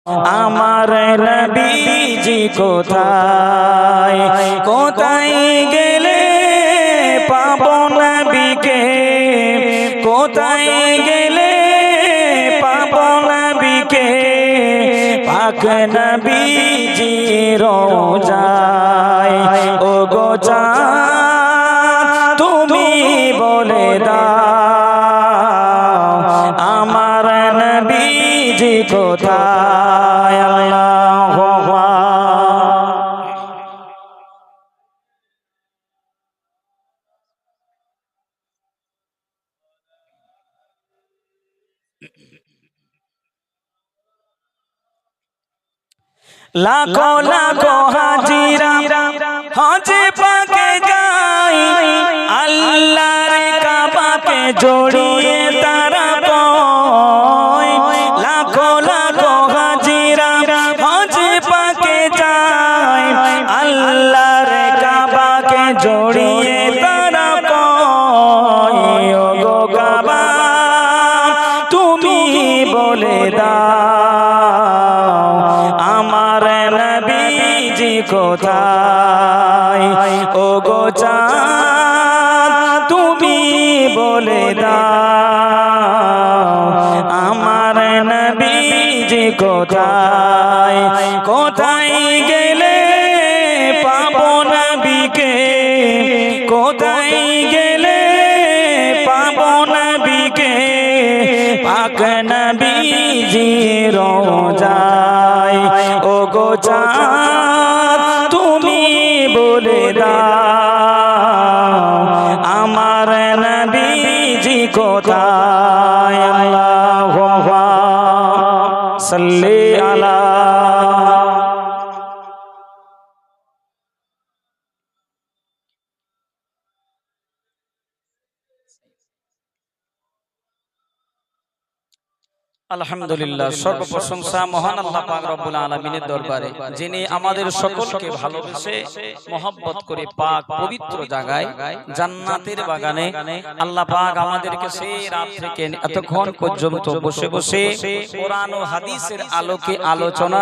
আমার নবীজি কোথায় কোথায় গেলে পাবো নবীকে, কোথায় গেলে পাবো নবীকে, পাক নবীজি রোজায়। ও গো চাঁদ তুমি বলে দাও আমার নবীজি কোথায়। আল্লাহুম্মা লাখো লাখো হাজিরা হজে পাকে যাই, আল্লাহর কাবাকে জড়িয়ে তারা কয়। লাখো লাখো হাজিরা হজে পাকে যাই, আল্লাহর কাবাকে জড়িয়ে তারা কয়। ও গো কাবা তুমি বলে দাও আমার নবীজি কোথায়। ও গো চাঁদ তুমি বলে দাও আমার নবীজি কোথায়। কোথায় গেলে পাবো নবীকে, কোথায় গেলে পাবো নবীকে, পাক নবীজি রোজায়। ও গো চাঁদ তুমি বলে দাও আমার নবীজি কোথায়। আল্লাহুম্মা সাল্লি আলা আলহামদুলিল্লাহ। সর্বপ্রশংসা মহান আল্লাহ পাক রব্বুল আলামিনের দরবারে, যিনি আমাদের সকলকে ভালোবেসে মহব্বত করে পাক পবিত্র জায়গায় জান্নাতের বাগানে আল্লাহ পাক আমাদেরকে সেই রাত থেকে এতক্ষণ পর্যন্ত বসে বসে কোরআন ও হাদিসের আলোকে আলোচনা